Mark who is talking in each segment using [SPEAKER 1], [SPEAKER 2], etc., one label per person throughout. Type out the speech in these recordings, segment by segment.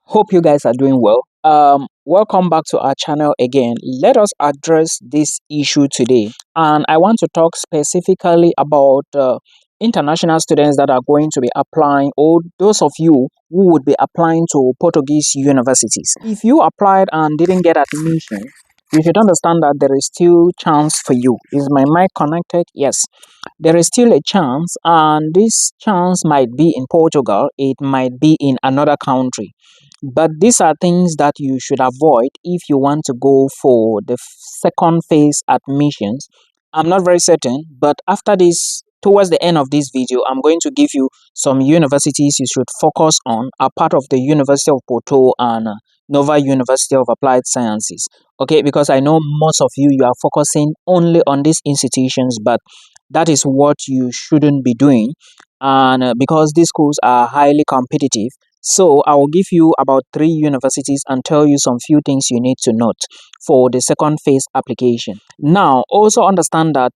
[SPEAKER 1] Hope you guys are doing well. Welcome back to our channel again. Let us address this issue today, and I want to talk specifically about international students that are going to be applying, or those of you who would be applying to Portuguese universities. If you applied and didn't get admission, you should understand that there is still chance for you. Is my mic connected? Yes, there is still a chance, and this chance might be in Portugal, it might be in another country. But these are things that you should avoid if you want to go for the second phase admissions. I'm not very certain, but after this, towards the end of this video, I'm going to give you some universities you should focus on, a part of the University of Porto and Nova University of Applied Sciences. Okay, because I know most of you are focusing only on these institutions, but that is what you shouldn't be doing. And because these schools are highly competitive, so I will give you about 3 universities and tell you some few things you need to note for the second phase application. Now, also understand that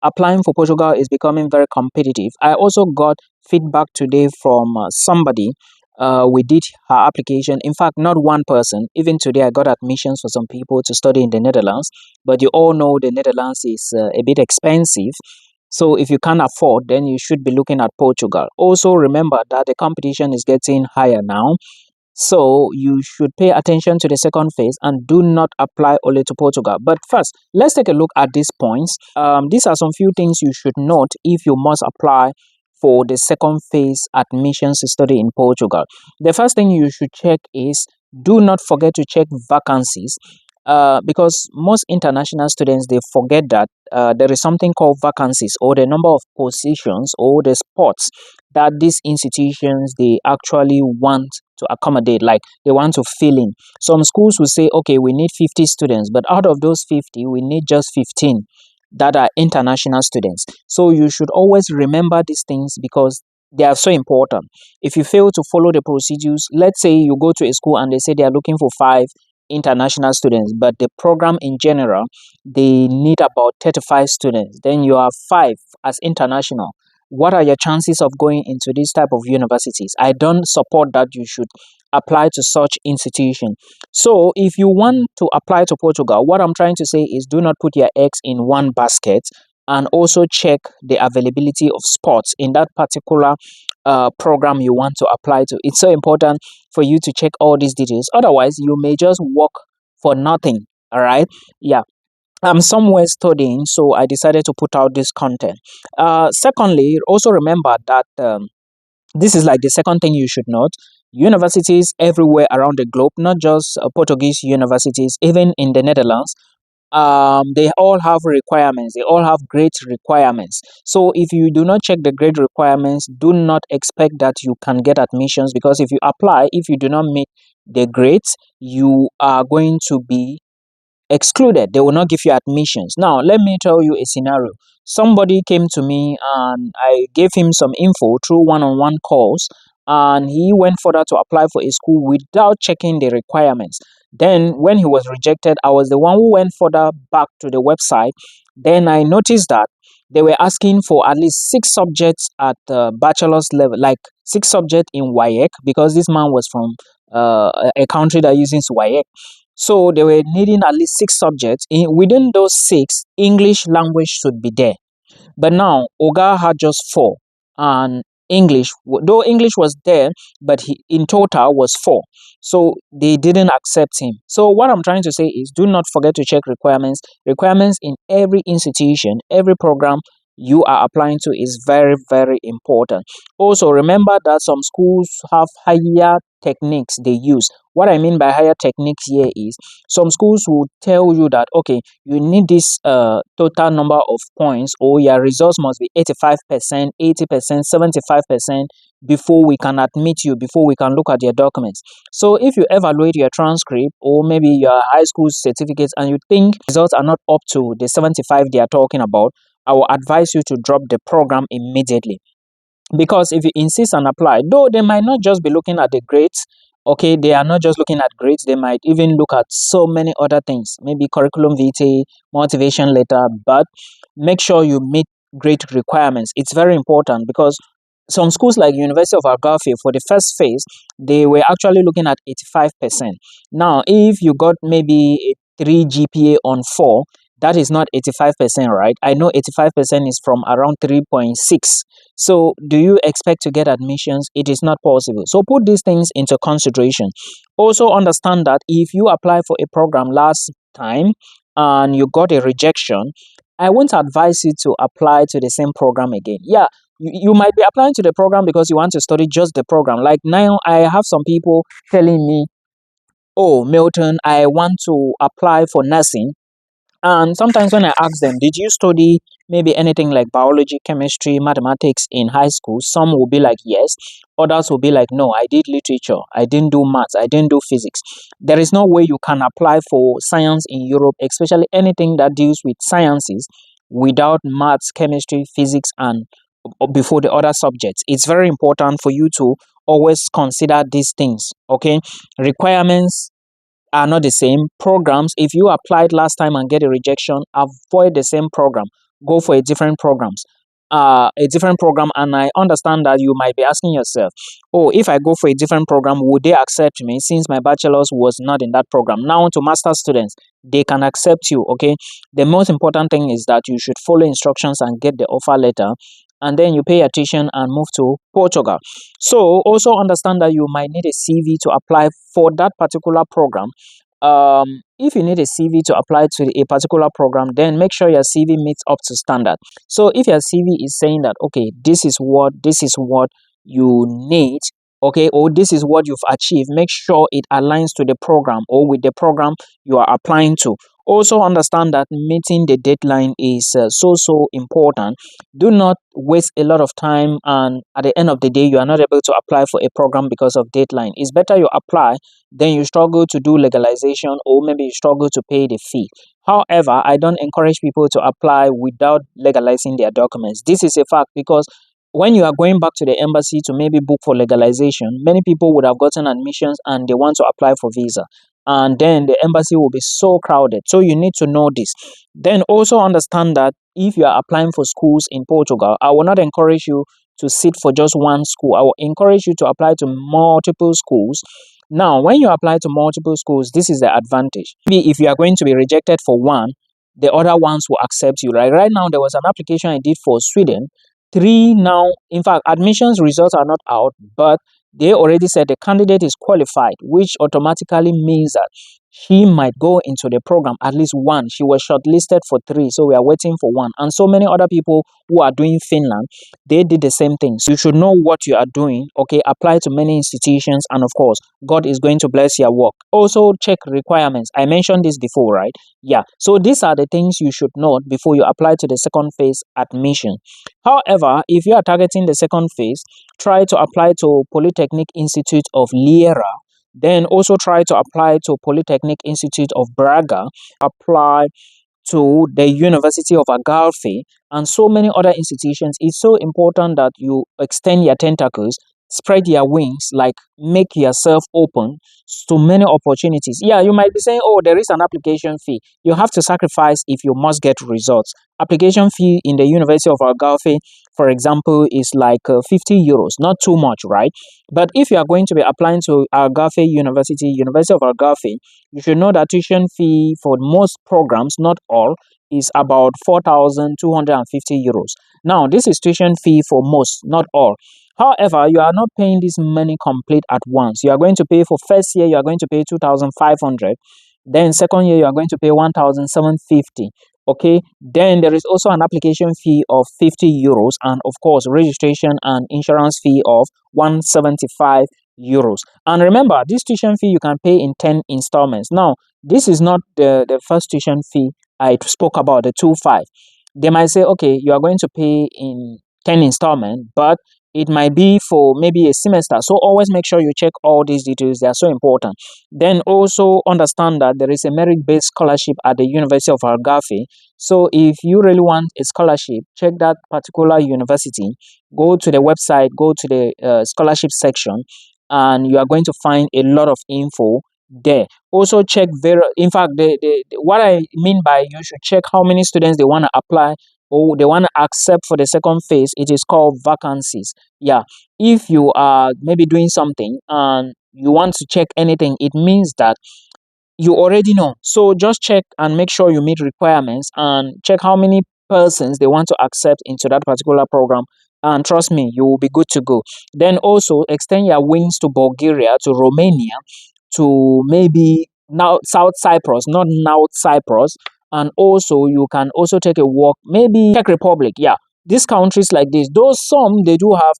[SPEAKER 1] applying for Portugal is becoming very competitive. I also got feedback today from somebody. We did her application. In fact, not one person. Even today, I got admissions for some people to study in the Netherlands. But you all know the Netherlands is a bit expensive. So if you can't afford, then you should be looking at Portugal. Also remember that the competition is getting higher now. So you should pay attention to the second phase and do not apply only to Portugal. But first, let's take a look at these points. These are some few things you should note if you must apply for the second phase admissions to study in Portugal. The first thing you should check is do not forget to check vacancies. Because most international students, they forget that there is something called vacancies, or the number of positions or the spots that these institutions they actually want to accommodate, like they want to fill in. Some schools will say, okay, we need 50 students, but out of those 50 we need just 15 that are international students. So you should always remember these things because they are so important. If you fail to follow the procedures, let's say you go to a school and they say they are looking for 5 international students, but the program in general they need about 35 students, then you have 5 as international. What are your chances of going into this type of universities? I don't support that you should apply to such institution. So if you want to apply to Portugal, what I'm trying to say is do not put your eggs in one basket, and also check the availability of spots in that particular program you want to apply to. It's so important for you to check all these details. Otherwise, you may just work for nothing. All right. Yeah. I'm somewhere studying, so I decided to put out this content. Secondly, also remember that this is like the second thing you should note. Universities everywhere around the globe, not just Portuguese universities, even in the Netherlands, they all have requirements. They all have grade requirements. So if you do not check the grade requirements, do not expect that you can get admissions, because if you apply, if you do not meet the grades, you are going to be excluded. They will not give you admissions. Now let me tell you a scenario. Somebody came to me and I gave him some info through one-on-one calls, and he went further to apply for a school without checking the requirements. Then when he was rejected, I was the one who went further back to the website. Then I noticed that they were asking for at least 6 subjects at the bachelor's level, like 6 subjects in WAEC, because this man was from a country that uses WAEC. So they were needing at least 6 subjects. Within those 6, English language should be there. But now Oga had just 4, and English, though English was there, but he in total was 4. So they didn't accept him. So what I'm trying to say is do not forget to check requirements. Requirements in every institution, every program you are applying to is very, very important. Also remember that some schools have higher techniques they use. What I mean by higher techniques here is some schools will tell you that okay, you need this total number of points, or your results must be 85%, 80%, 75% before we can admit you, before we can look at your documents. So if you evaluate your transcript or maybe your high school certificates and you think results are not up to the 75 they are talking about, I will advise you to drop the program immediately. Because if you insist and apply, though they might not just be looking at the grades, okay, they are not just looking at grades, they might even look at so many other things, maybe curriculum vitae, motivation letter, but make sure you meet grade requirements. It's very important, because some schools like University of Algarve, for the first phase, they were actually looking at 85%. Now, if you got maybe a 3 GPA on 4, that is not 85%, right? I know 85% is from around 3.6. So, do you expect to get admissions? It is not possible. So, put these things into consideration. Also, understand that if you apply for a program last time and you got a rejection, I won't advise you to apply to the same program again. Yeah, you might be applying to the program because you want to study just the program. Like now, I have some people telling me, "Oh, Milton, I want to apply for nursing." And sometimes when I ask them, did you study maybe anything like biology, chemistry, mathematics in high school? Some will be like, yes. Others will be like, no, I did literature. I didn't do maths. I didn't do physics. There is no way you can apply for science in Europe, especially anything that deals with sciences, without maths, chemistry, physics, and before the other subjects. It's very important for you to always consider these things, okay? Requirements are not the same. Programs, if you applied last time and get a rejection, avoid the same program. Go for a different program. And I understand that you might be asking yourself, oh, if I go for a different program, would they accept me since my bachelor's was not in that program? Now to master students, they can accept you, okay? The most important thing is that you should follow instructions and get the offer letter, and then you pay your tuition and move to Portugal. So also understand that you might need a CV to apply for that particular program. If you need a CV to apply to a particular program, then make sure your CV meets up to standard. So if your CV is saying that, okay, this is what you need, okay, or this is what you've achieved, make sure it aligns to the program or with the program you are applying to. Also understand that meeting the deadline is so important. Do not waste a lot of time, and at the end of the day you are not able to apply for a program because of deadline. It's better you apply, then you struggle to do legalization, or maybe you struggle to pay the fee. However, I don't encourage people to apply without legalizing their documents. This is a fact, because when you are going back to the embassy to maybe book for legalization, many people would have gotten admissions and they want to apply for visa, and then the embassy will be so crowded. So you need to know this. Then also understand that if you are applying for schools in Portugal, I will not encourage you to sit for just one school. I will encourage you to apply to multiple schools. Now, when you apply to multiple schools, this is the advantage. Maybe if you are going to be rejected for one, the other ones will accept you. Right now, there was an application I did for Sweden. Three now, in fact, admissions results are not out, but they already said the candidate is qualified, which automatically means that she might go into the program, at least one. She was shortlisted for three, so we are waiting for one. And so many other people who are doing Finland, they did the same thing. So you should know what you are doing, okay? Apply to many institutions, and of course, God is going to bless your work. Also, check requirements. I mentioned this before, right? Yeah. So these are the things you should note before you apply to the second phase admission. However, if you are targeting the second phase, try to apply to Polytechnic Institute of Liera. Then also try to apply to Polytechnic Institute of Braga. Apply to the University of Agalfi and so many other institutions. It's so important that you extend your tentacles, spread your wings, like make yourself open to many opportunities. Yeah, you might be saying, oh, there is an application fee. You have to sacrifice if you must get results. Application fee in the University of Algarve, for example, is like 50 euros, not too much, right? But if you are going to be applying to Algarve University, University of Algarve, you should know that tuition fee for most programs, not all, is about 4,250 euros. Now, this is tuition fee for most, not all. However, you are not paying this money complete at once. You are going to pay for first year, you are going to pay 2,500. Then second year, you are going to pay 1,750. Okay. Then there is also an application fee of 50 euros, and of course, registration and insurance fee of 175 euros. And remember, this tuition fee you can pay in 10 installments. Now, this is not the first tuition fee I spoke about, the 2.5. They might say, okay, you are going to pay in 10 installments, but it might be for maybe a semester. So always make sure you check all these details. They are so important. Then also understand that there is a merit-based scholarship at the University of Algarve. So if you really want a scholarship, check that particular university. Go to the website, go to the scholarship section, and you are going to find a lot of info there. Also check in fact, what I mean by you should check how many students they want to apply or they want to accept for the second phase, it is called vacancies. Yeah, if you are maybe doing something and you want to check anything, it means that you already know. So just check and make sure you meet requirements and check how many persons they want to accept into that particular program. And trust me, you will be good to go. Then also extend your wings to Bulgaria, to Romania, to maybe now South Cyprus, not North Cyprus. And also you can also take a walk, maybe Czech Republic. Yeah, these countries like this, though some they do have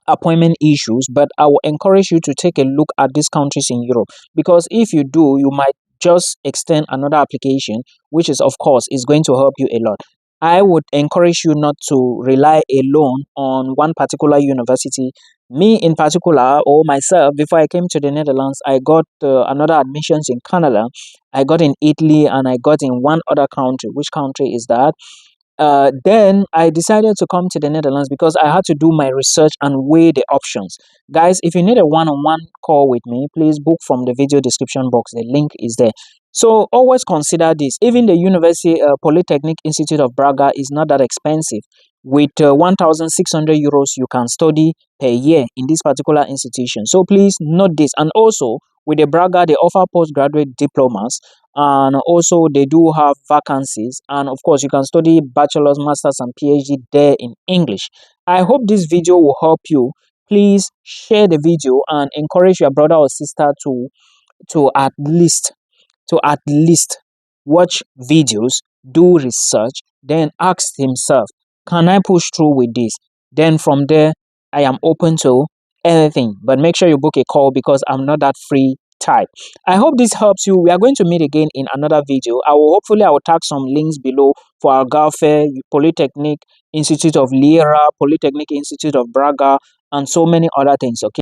[SPEAKER 1] appointment issues, but I will encourage you to take a look at these countries in Europe, because if you do, you might just extend another application, which is of course is going to help you a lot. I would encourage you not to rely alone on one particular university. Me in particular, or myself, before I came to the Netherlands, I got another admissions in Canada, I got in Italy, and I got in one other country. Which country is that? Then I decided to come to the Netherlands because I had to do my research and weigh the options. Guys, if you need a one-on-one call with me, please book from the video description box. The link is there. So always consider this. Even the University Polytechnic Institute of Braga is not that expensive. With 1,600 euros, you can study per year in this particular institution. So please note this. And also, with the Braga, they offer postgraduate diplomas, and also they do have vacancies, and of course you can study bachelor's, masters, and PhD there in English. I hope this video will help you. Please share the video and encourage your brother or sister to at least to at least watch videos, do research, then ask himself, can I push through with this? Then from there, I am open to anything. But make sure you book a call because I'm not that free type. I hope this helps you. We are going to meet again in another video. I will tag some links below for our Algarve, Polytechnic Institute of Lira, Polytechnic Institute of Braga, and so many other things. Okay.